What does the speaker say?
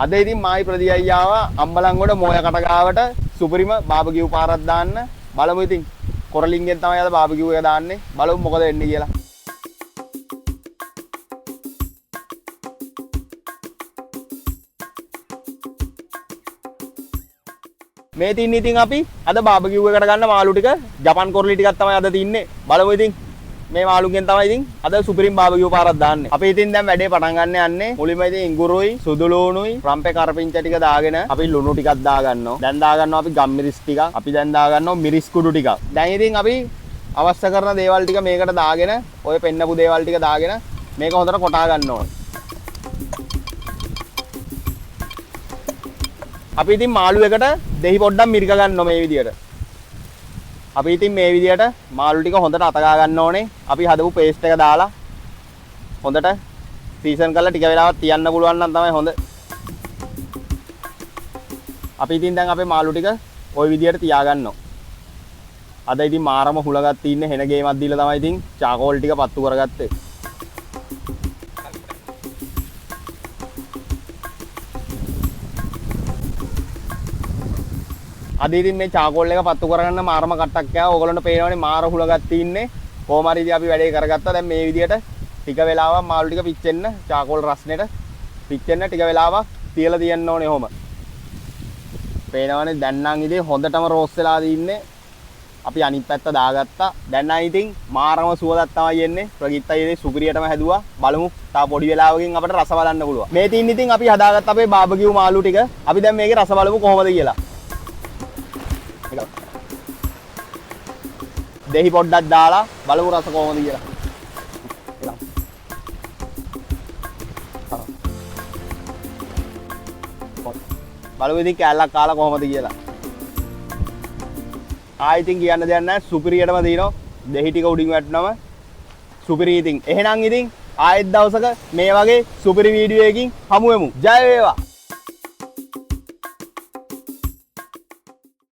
අද ඉතින් මායි ප්‍රදී අයියාව අම්බලන්ගොඩ මොය කටගාවට සුපිරිම බාබකියු පාරක් දාන්න බලමු ඉතින් කොරලින්ගෙන් තමයි අද බාබකියු එක දාන්නේ බලමු මොකද වෙන්නේ කියලා. මේ තින්නේ ඉතින් අපි අද බාබකියු එකට ගන්න මාළු ටික ජපන් කොරලි ටිකක් තමයි අද තින්නේ බලමු ඉතින් මේ මාළුගෙන් තමයි ඉතින් අද සුපිරිම බාබකියු පාරක් දාන්නේ. අපි ඉතින් දැන් වැඩේ පටන් ගන්න යන්නේ. මුලින්ම ඉතින් ඉඟුරුයි, සුදු ලුණුයි, රම්පේ කරපිංච ටික දාගෙන අපි ලුණු ටිකක් දා ගන්නවා. දැන් දා ගන්නවා අපි ගම්මිරිස් ටික. අපි දැන් දා ගන්නවා මිරිස් කුඩු ටික. දැන් ඉතින් අපි අවශ්‍ය කරන දේවල් ටික මේකට දාගෙන ඔය පෙන්නපු දේවල් ටික දාගෙන මේක හොඳට කොටා ගන්න ඕනේ. අපි ඉතින් මාළු එකට දෙහි පොඩ්ඩක් මිරික ගන්නවා මේ විදියට. අපි ඉතින් මේ විදියට මාළු ටික හොඳට අතගා ගන්න ඕනේ. අපි හදපු පේස්ට් එක දාලා හොඳට සීසන් කරලා ටික වෙලාවක් තියන්න පුළුවන් නම් තමයි හොඳ. අපි ඉතින් දැන් අපේ මාළු ටික ওই විදියට තියා ගන්නවා. අද ඉතින් මාරම හුලගත් තින්නේ හෙන ගේමක් දීලා තමයි ඉතින් චාකෝල් ටික පත්තු කරගත්තේ. අද ඉතින් මේ චාකෝල් එක පත්තු කරගන්න මාරම කට්ටක් කෑවා. ඕගොල්ලන්ට පේනවනේ මාර හුලගත් තින්නේ. කොහොම හරි ඉතින් අපි වැඩේ කරගත්තා. දැන් මේ විදියට ටික වෙලාවක් මාළු ටික පිච්චෙන්න චාකෝල් රස්නෙට පිච්චෙන්න ටික වෙලාවක් තියලා තියන්න ඕනේ ඔහොම. පේනවනේ දැන් නම් ඉතින් හොඳටම රෝස් වෙලා තින්නේ. අපි අනිත් පැත්ත දාගත්තා. දැන් නම් ඉතින් මාරම සුවදක් තමයි එන්නේ. ප්‍රගිත්තයි ඉතින් සුපිරියටම හැදුවා. බලමු තා පොඩි වෙලාවකින් අපිට රස බලන්න පුළුවන්. මේ තින්නේ ඉතින් අපි හදාගත්ත අපේ බාබකියු මාළු ටික. අපි දැන් මේකේ රස බලමු කොහොමද කියලා. දෙහි පොඩ්ඩක් දාලා බලමු රස කොහොමද කියලා. බලමු ඉතින් කෑල්ලක් කාලා කොහොමද කියලා. ආයෙ ඉතින් කියන්න දෙයක් නැහැ සුපිරියටම දිනනවා. දෙහි ටික උඩින් වැටෙනම සුපිරි ඉතින්. එහෙනම් ඉතින් ආයෙත් දවසක මේ වගේ සුපිරි වීඩියෝ එකකින් හමු වෙමු. ජය වේවා.